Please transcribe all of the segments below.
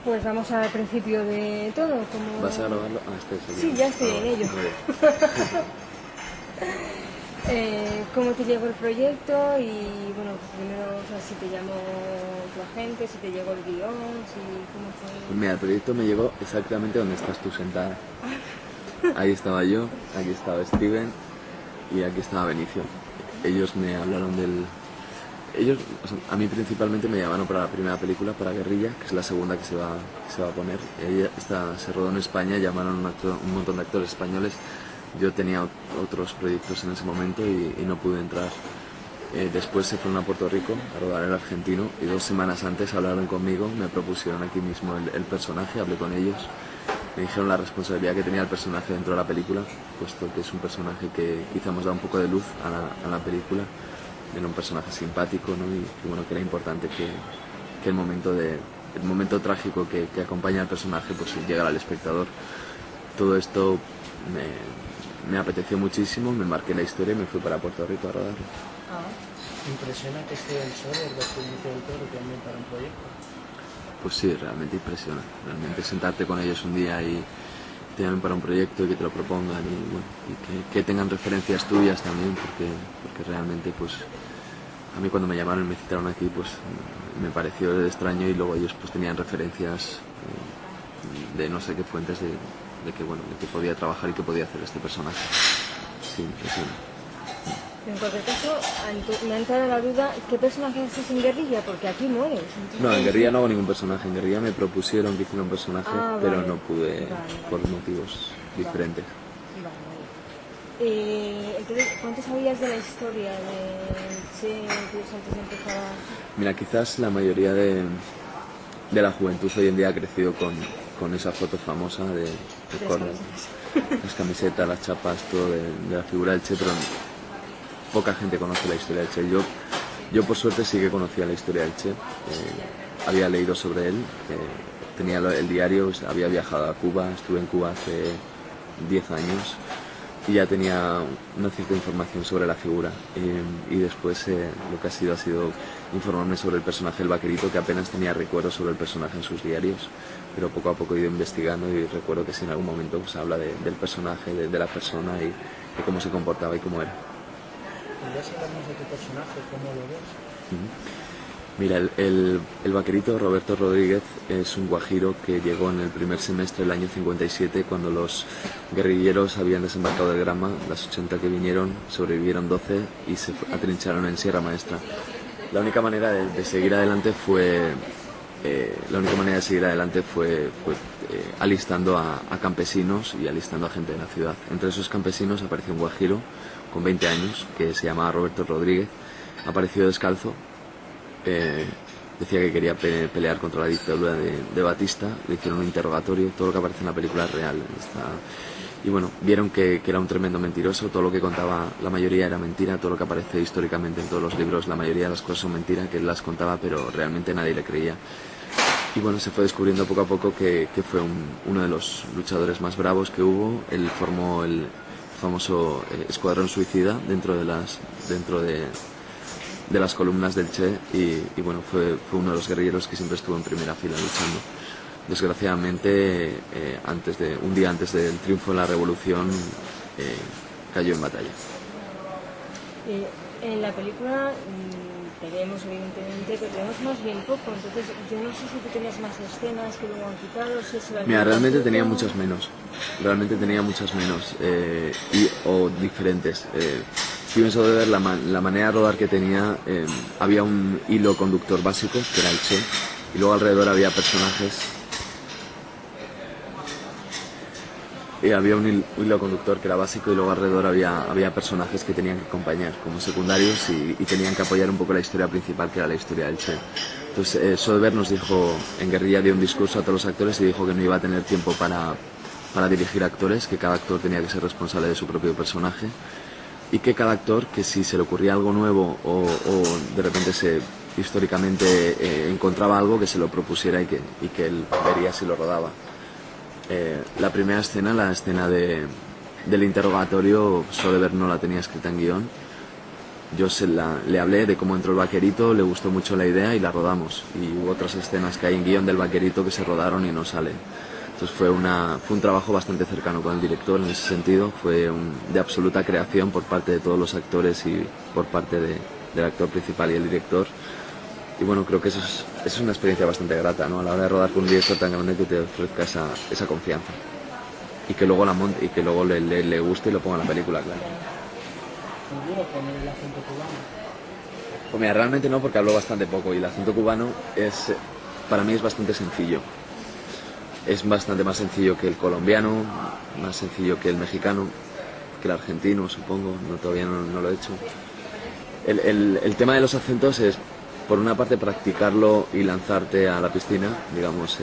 Pues vamos al principio de todo. Como... ¿Vas a grabarlo? Ah, Sí, ya estoy en ello. ¿Cómo te llegó el proyecto? Y bueno, primero, o sea, si te llamó tu agente, si te llegó el guión, si cómo fue. Pues mira, el proyecto me llegó exactamente donde estás tú sentada. Ahí estaba yo, aquí estaba Steven y aquí estaba Benicio. Ellos me hablaron del... Ellos, o sea, a mí principalmente me llamaron para la primera película, para Guerrilla, que es la segunda que se va a poner. Esta se rodó en España, llamaron un montón de actores españoles. Yo tenía otros proyectos en ese momento y no pude entrar. Después se fueron a Puerto Rico a rodar El Argentino y 2 semanas antes hablaron conmigo, me propusieron aquí mismo el personaje, hablé con ellos, me dijeron la responsabilidad que tenía el personaje dentro de la película, puesto que es un personaje que quizá nos da un poco de luz a la película. Era un personaje simpático, ¿no? Y bueno, que era importante que el momento trágico que acompaña al personaje pues llegara al espectador. Todo esto me apeteció muchísimo, me marqué la historia y me fui para Puerto Rico a rodarlo. ¿Impresiona que Steven Soderbergh, Benicio del Toro, te llamen para un proyecto? Pues sí, realmente impresiona. Realmente sentarte con ellos un día y te llamen para un proyecto y que te lo propongan y, bueno, y que tengan referencias tuyas también, porque realmente pues a mí cuando me llamaron y me citaron aquí pues me pareció extraño y luego ellos pues tenían referencias de no sé qué fuentes de que podía trabajar y que podía hacer este personaje. Sí, impresiona. En cualquier caso, me ha entrado la duda, ¿qué personaje haces en Guerrilla? Porque aquí mueres. Entonces... No, en Guerrilla no hago ningún personaje. En Guerrilla me propusieron que hiciera un personaje, pero vale. no pude Vale. por motivos diferentes. Vale. Entonces, ¿cuánto sabías de la historia de Che antes de empezar a... Mira, quizás la mayoría de la juventud hoy en día ha crecido con esa foto famosa de Córdoba. Las camisetas, las chapas, todo de la figura del Che, pero poca gente conoce la historia del Che. Yo por suerte sí que conocía la historia del Che. Había leído sobre él, tenía el diario, había viajado a Cuba, estuve en Cuba hace 10 años y ya tenía una cierta información sobre la figura. Y después lo que ha sido informarme sobre el personaje del Vaquerito, que apenas tenía recuerdos sobre el personaje en sus diarios, pero poco a poco he ido investigando y recuerdo que sí en algún momento pues, habla del personaje, de la persona y de cómo se comportaba y cómo era. ¿Podrías hablarnos de tu personaje? ¿Cómo lo ves? Mira, el Vaquerito Roberto Rodríguez es un guajiro que llegó en el primer semestre del año 57 cuando los guerrilleros habían desembarcado del Granma. Las 80 que vinieron sobrevivieron 12 y se atrincharon en Sierra Maestra. La única manera de seguir adelante fue alistando a campesinos y alistando a gente de la ciudad. Entre esos campesinos apareció un guajiro con 20 años que se llamaba Roberto Rodríguez. Apareció descalzo. Decía que quería pelear contra la dictadura de Batista. Le hicieron un interrogatorio. Todo lo que aparece en la película es real. Y bueno, vieron que era un tremendo mentiroso. Todo lo que contaba, la mayoría era mentira. Todo lo que aparece históricamente en todos los libros, la mayoría de las cosas son mentira, que él las contaba, pero realmente nadie le creía. Y bueno, se fue descubriendo poco a poco que fue uno de los luchadores más bravos que hubo. Él formó el famoso Escuadrón Suicida dentro de las columnas del Che y bueno, fue uno de los guerrilleros que siempre estuvo en primera fila luchando. Desgraciadamente, un día antes del triunfo de la revolución, cayó en batalla. En la película te vemos evidentemente, pero tenemos más bien poco, entonces yo no sé si tú tenías más escenas que luego han quitado, si se las... Mira, realmente tenía muchas menos, o diferentes. Steven Soderbergh, la manera de rodar que tenía, había un hilo conductor básico, que era el Che, y luego alrededor había personajes, y había un hilo conductor que era básico, y luego alrededor había personajes que tenían que acompañar como secundarios y tenían que apoyar un poco la historia principal, que era la historia del Che. Entonces, Soderbergh nos dijo, en Guerrilla dio un discurso a todos los actores y dijo que no iba a tener tiempo para dirigir actores, que cada actor tenía que ser responsable de su propio personaje, y que cada actor, que si se le ocurría algo nuevo o de repente históricamente encontraba algo, que se lo propusiera y que él vería si lo rodaba. La primera escena, la escena del interrogatorio, Soderbergh no la tenía escrita en guión. le hablé de cómo entró el vaquerito, le gustó mucho la idea y la rodamos. Y hubo otras escenas que hay en guión del vaquerito que se rodaron y no salen. Entonces fue un trabajo bastante cercano con el director en ese sentido, fue de absoluta creación por parte de todos los actores y por parte del actor principal y el director. Y bueno, creo que eso es una experiencia bastante grata, ¿no? A la hora de rodar con un director tan grande que te ofrezca esa confianza. Y que luego y que luego le guste y lo ponga en la película, claro. ¿Seguro poner el acento cubano? Pues mira, realmente no, porque hablo bastante poco y el acento cubano para mí es bastante sencillo. Es bastante más sencillo que el colombiano, más sencillo que el mexicano, que el argentino, supongo, todavía no lo he hecho. El tema de los acentos es, por una parte, practicarlo y lanzarte a la piscina, digamos,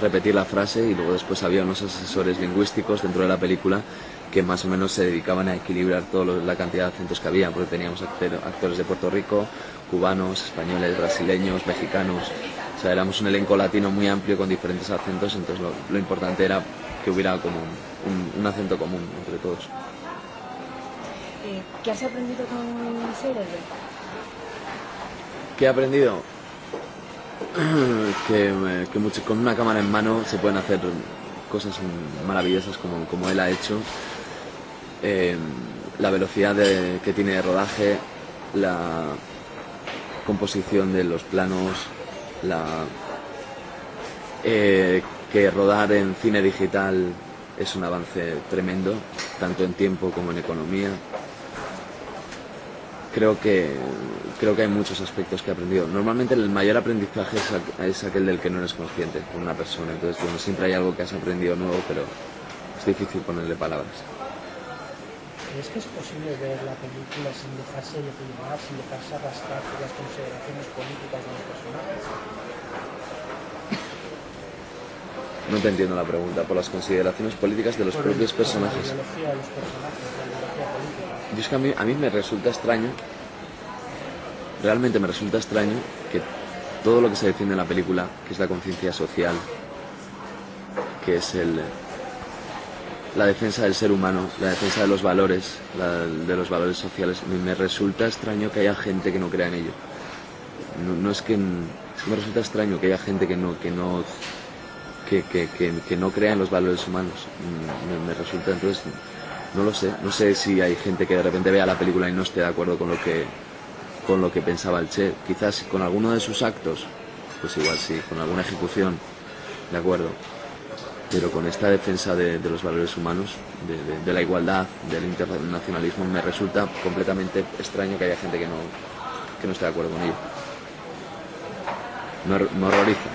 repetir la frase, y luego después había unos asesores lingüísticos dentro de la película que más o menos se dedicaban a equilibrar toda la cantidad de acentos que había, porque teníamos actores de Puerto Rico, cubanos, españoles, brasileños, mexicanos. O sea, éramos un elenco latino muy amplio con diferentes acentos, entonces lo importante era que hubiera como un acento común entre todos. ¿Qué has aprendido con Soderbergh? ¿Qué he aprendido? Que con una cámara en mano se pueden hacer cosas maravillosas como él ha hecho. La velocidad que tiene de rodaje, la composición de los planos, que rodar en cine digital es un avance tremendo, tanto en tiempo como en economía. Creo que hay muchos aspectos que he aprendido. Normalmente el mayor aprendizaje es aquel del que no eres consciente con una persona. Entonces, bueno, siempre hay algo que has aprendido nuevo, pero es difícil ponerle palabras. ¿Crees que es posible ver la película sin dejarse llevar, sin dejarse arrastrar por las consideraciones políticas de los personajes? No te entiendo la pregunta. Por las consideraciones políticas de los propios personajes. La ideología de los personajes, la ideología política. Y es que a mí me resulta extraño, realmente me resulta extraño que todo lo que se defiende en la película, que es la conciencia social, que es la defensa del ser humano, la defensa de los valores, de los valores sociales, me resulta extraño que haya gente que no crea en ello. Es que me resulta extraño que haya gente que no crea en los valores humanos. Me resulta, entonces, no sé si hay gente que de repente vea la película y no esté de acuerdo con lo que pensaba el Che. Quizás con alguno de sus actos, pues igual sí, con alguna ejecución, de acuerdo. Pero con esta defensa de los valores humaos, de la igualdad, del internacionalismo, me resulta completamente extraño que haya gente que no esté de acuerdo con ello. Me horroriza.